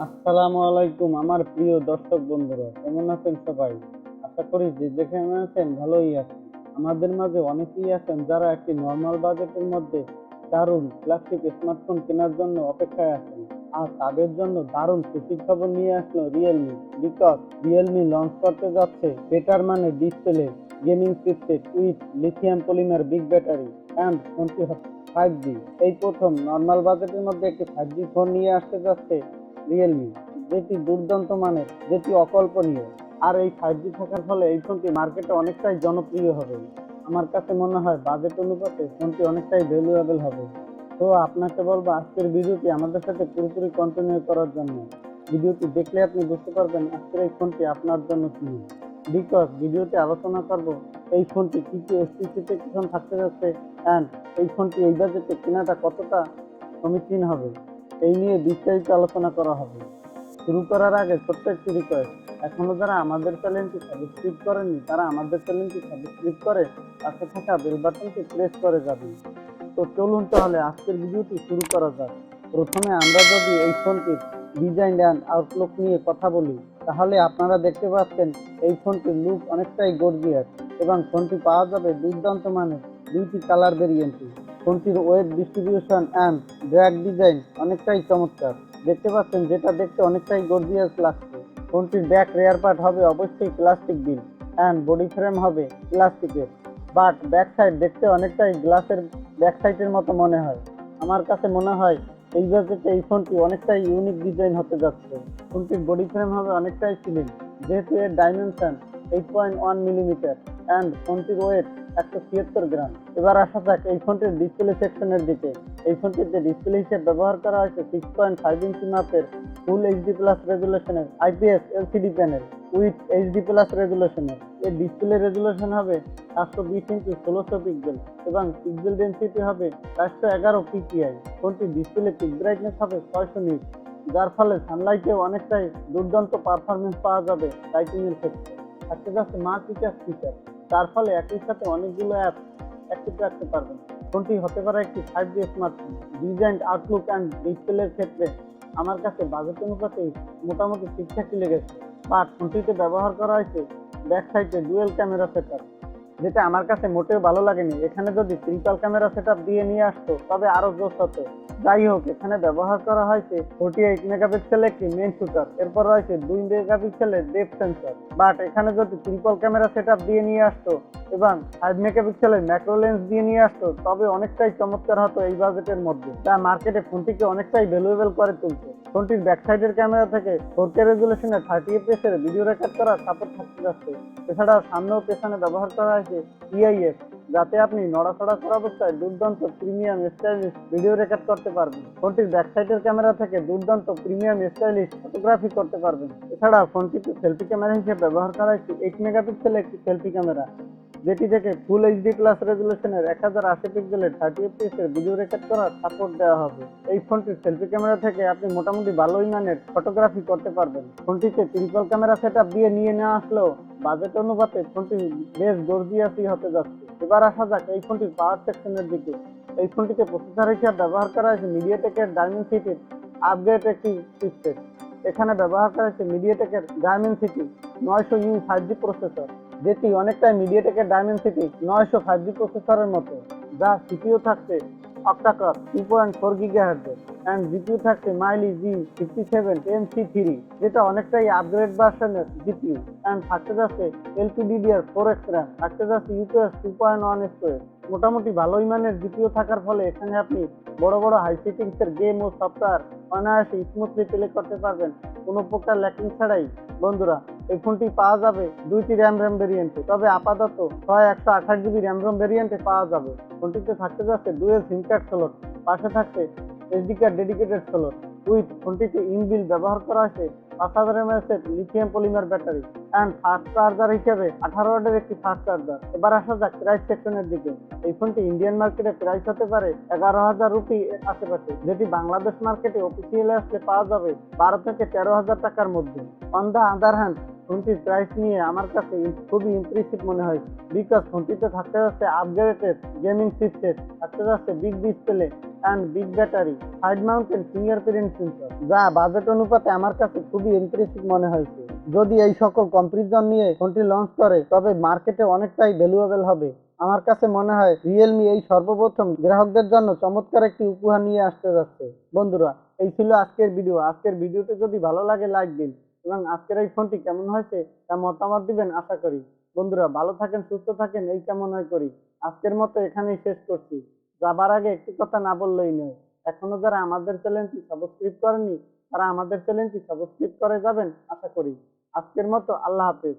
আসসালামু আলাইকুম আমার প্রিয় দর্শক বন্ধুরা, কেমন আছেন সবাই? আশা করি যে যেখানে আছেন ভালোই আছেন। আমাদের মাঝে অনেকেই আছেন যারা একটি নর্মাল বাজেটের মধ্যে দারুণ ক্লাসিক স্মার্টফোন কেনার জন্য অপেক্ষায় আছেন। আর তাদের জন্য দারুণ খুশির খবর নিয়ে আসলো রিয়েলমি। রিয়েলমি লঞ্চ করতে যাচ্ছে বেটার মানে display, gaming chipset with lithium polymer big battery and 5G। এই প্রথম নর্মাল বাজেটের মধ্যে একটি 5G ফোন নিয়ে আসতে যাচ্ছে রিয়েলমি, যেটি দুর্দান্ত মানের, যেটি অকল্পনীয়। আর এই 5G থাকার ফলে এই ফোনটি মার্কেটে অনেকটাই জনপ্রিয় হবে। আমার কাছে মনে হয় বাজেট অনুপাতে ফোনটি অনেকটাই ভ্যালুয়েবল হবে। তো আপনাকে বলবো আজকের ভিডিওটি আমাদের সাথে পুরোপুরি কন্টিনিউ করার জন্য। ভিডিওটি দেখলে আপনি বুঝতে পারবেন আজকের এই ফোনটি আপনার জন্য কি। ভিডিওতে আলোচনা করব এই ফোনটি কি কি স্পেসিফিকেশন থাকতে যাচ্ছে অ্যান্ড এই ফোনটি এই বাজেটে কেনাটা কতটা সমীচীন হবে, এই নিয়ে বিস্তারিত আলোচনা করা হবে। শুরু করার আগে ছোট্ট একটি রিকোয়েস্ট, এখনো যারা আমাদের চ্যানেলটি সাবস্ক্রাইব করেননি তারা আমাদের চ্যানেলটি সাবস্ক্রাইব করে পাশে থাকা বেল বাটনটি প্রেস করে যাবেন। তো চলুন তাহলে আজকের ভিডিওটি শুরু করা যাক। প্রথমে আমরা যদি এই ফোনটির ডিজাইন অ্যান্ড আউটলুক নিয়ে কথা বলি, তাহলে আপনারা দেখতে পাচ্ছেন এই ফোনটির লুক অনেকটাই গর্জিয়াস এবং ফোনটি পাওয়া যাবে দুর্দান্ত মানের দুইটি কালার ভেরিয়েন্টে। ফোনটির weight distribution and drag design অনেকটাই চমৎকার দেখতে পাচ্ছেন, যেটা দেখতে অনেকটাই গর্জিয়াস লাগছে। ফোনটির ব্যাক রেয়ার পার্ট হবে অবশ্যই plastic Bill and body frame হবে প্লাস্টিকের, বাট ব্যাক সাইড দেখতে অনেকটাই গ্লাসের ব্যাক সাইডের মতো মনে হয়। আমার কাছে মনে হয় এই বাজেটে এই ফোনটি অনেকটাই ইউনিক ডিজাইন হতে যাচ্ছে। ফোনটির বডি ফ্রেম হবে অনেকটাই স্লিম, যেহেতু এর ডাইমেনশন 8.1 মিলিমিটার অ্যান্ড ফোনটির ওয়েট 176 গ্রাম। এবার আসা যাক এই ফোনটির ডিসপ্লে সেকশনের দিকে। এই ফোনটিতে ডিসপ্লে হিসেবে ব্যবহার করা হয়েছে 6.5 ইঞ্চি মাপের ফুল এইচডি প্লাস রেজুলেশনের IPS LCD panel with HD plus রেজুলেশনের। এর ডিসপ্লে রেজুলেশন হবে 720x1600 পিক্সেল এবং পিক্সেল ডেন্সিটি হবে 411 পিপিআই। ফোনটির ডিসপ্লে পিক ব্রাইটনেস হবে 600 নিট, যার ফলে সানলাইটেও অনেকটাই দুর্দান্ত পারফরমেন্স পাওয়া যাবে লাইটিং এর ক্ষেত্রে। থাকতে যাচ্ছে ফিচার, তার ফলে একই সাথে অনেকগুলো অ্যাপ অ্যাক্টিভ রাখতে পারবেন। ফোনটি হতে পারে একটি 5G smartphone. Design, Outlook and ডিসপ্লের ক্ষেত্রে আমার কাছে বাজেট অনুপাতে মোটামুটি ঠিকঠাকই লেগেছে। বাট ফোনটিতে ব্যবহার করা হয়েছে ব্যাক সাইডে ডুয়েল ক্যামেরা সেটআপ, যেটা আমার কাছে মোটেও ভালো লাগেনি। এখানে যদি ট্রিপল ক্যামেরা সেটআপ দিয়ে নিয়ে আসতো তবে আরো জোশ হতো। যাই হোক, এখানে ব্যবহার করা হয়েছে 48 মেগাপিক্সেলের একটি মেইন শুটার, এরপর রয়েছে 2 মেগাপিক্সেলের ডেপথ সেন্সর। বাট এখানে যদি ট্রিপল ক্যামেরা সেটআপ দিয়ে নিয়ে আসতো এবং 5 মেগাপিক্সেলের ম্যাক্রো লেন্স দিয়ে নিয়ে আসতো তবে অনেকটাই চমৎকার হতো এই বাজেটের মধ্যে, যা মার্কেটে ফোনটিকে অনেকটাই ভ্যালুয়েবল করে তুলছে। ফোনটির ব্যাক সাইডের ক্যামেরা থেকে 4K রেজুলেশনের 30 fps এর ভিডিও রেকর্ড করার সাপোর্ট থাকতে যাচ্ছে। এছাড়াও সামনে ও পেছনে ব্যবহার করা হয়েছে ইআইএস, যাতে আপনি নড়াচড়া করা অবস্থায় দুর্দান্ত প্রিমিয়াম স্টাইলিশ ভিডিও রেকর্ড করতে পারবেন। ফোনটির ব্যাক সাইডের ক্যামেরা থেকে দুর্দান্ত প্রিমিয়াম স্টাইলিশ ফটোগ্রাফি করতে পারবেন। এছাড়াও ফোনটিতে সেলফি ক্যামেরা হিসেবে ব্যবহার করা হয়েছে 8 মেগাপিক্সেলের একটি সেলফি ক্যামেরা, যেটি থেকে ফুল এইচডি প্লাস রেজুলেশনের 1080 পিক্সেলের 30 fps এর ভিডিও রেকর্ড করার সাপোর্ট দেওয়া হবে। এই ফোনটির সেলফি ক্যামেরা থেকে আপনি মোটামুটি ভালোই মানের ফটোগ্রাফি করতে পারবেন। ফোনটিতে ট্রিপল ক্যামেরা সেটআপ দিয়ে নিয়ে নেওয়া আসলেও বাজেট অনুপাতে ফোনটি বেশ গর্জিয়াসই হতে যাচ্ছে। এবার আসা যাক এই ফোনটির পাওয়ার সেকশনের দিকে। এই ফোনটিতে প্রসেসর হিসেবে ব্যবহার করা হয়েছে মিডিয়াটেকের ডায়মেনসিটির আপগ্রেড একটি চিপসেট। এখানে ব্যবহার করা হয়েছে মিডিয়াটেকের ডায়মেনসিটি 900U 5G প্রসেসর, যেটি অনেকটাই মিডিয়াটেকের ডায়মেনসিটি 900 5G প্রসেসরের মতো। যা সিপিইউ থাকছে অক্টাকর 2.4 GHz অ্যান্ড জিপিইউ থাকছে মাইলি G57MC3, যেটা অনেকটাই আপগ্রেড ভার্সনের জিপিইউ অ্যান্ড থাকতে যাচ্ছে LPDDR4X RAM, থাকতে যাচ্ছে ইউপিএস 2.1 স্টোরেজ। মোটামুটি ভালোই মানের জিপিইউ থাকার ফলে এখানে আপনি বড় বড় হাই সেটিংসের গেম ও সফটওয়্যার অনায়াসে স্মুথলি প্লে করতে পারবেন কোনো প্রকার ল্যাকিং ছাড়াই। বন্ধুরা, এই ফোনটি পাওয়া যাবে দুইটি র্যাম ভেরিয়েন্টে, তবে আপাতত 128GB র্যাম ভেরিয়েন্টে পাওয়া যাবে। ফোনটিতে থাকতে যাচ্ছে ডুয়েল সিম কার্ড স্লট, পাশে থাকছে SD card dedicated slot with. ফোনটিতে ইনবিল ব্যবহার করা হয়েছে 5000 mAh এর lithium polymer battery and fast charger হিসেবে 18 ওয়াটের একটি ফাস্ট চার্জার। এবার আসা যাক প্রাইস সেকশনের দিকে। এই ফোনটি ইন্ডিয়ান মার্কেটে প্রাইস হতে পারে 11,000 রুপি আশেপাশে, যেটি বাংলাদেশ মার্কেটে অফিসিয়ালি আসলে পাওয়া যাবে 12 থেকে 13,000 টাকার মধ্যে। অন দ্য আদার হ্যান্ড, ফোনটির প্রাইস নিয়ে আমার কাছে খুবই ইমপ্রেসিভ মনে হয়, বিকজ ফোনটিতে থাকতে যাচ্ছে আপগ্রেডেড গেমিং চিপসেট, থাকতে যাচ্ছে big display and big battery, side mountain fingerprint sensor, যা বাজেট অনুপাতে আমার কাছে খুবই ইমপ্রেসিভ মনে হয়েছে। যদি এই সকল কম্পারিজন নিয়ে ফোনটি লঞ্চ করে তবে মার্কেটে অনেকটাই ভ্যালুয়েবল হবে। আমার কাছে মনে হয় রিয়েলমি এই সর্বপ্রথম গ্রাহকদের জন্য চমৎকার একটি উপহার নিয়ে আসতে যাচ্ছে। বন্ধুরা, এই ছিল আজকের ভিডিও। আজকের ভিডিওতে যদি ভালো লাগে লাইক দিন এবং আজকের এই ফোনটি কেমন হয়েছে তা মতামত দিবেন আশা করি। বন্ধুরা, ভালো থাকেন, সুস্থ থাকেন, এই কামনাই করি। আজকের মতো এখানেই শেষ করছি। যাবার আগে একটি কথা না বললেই নয়, এখনো যারা আমাদের চ্যানেলটি সাবস্ক্রাইব করেননি তারা আমাদের চ্যানেলটি সাবস্ক্রাইব করে যাবেন আশা করি। আজকের মতো আল্লাহ হাফেজ।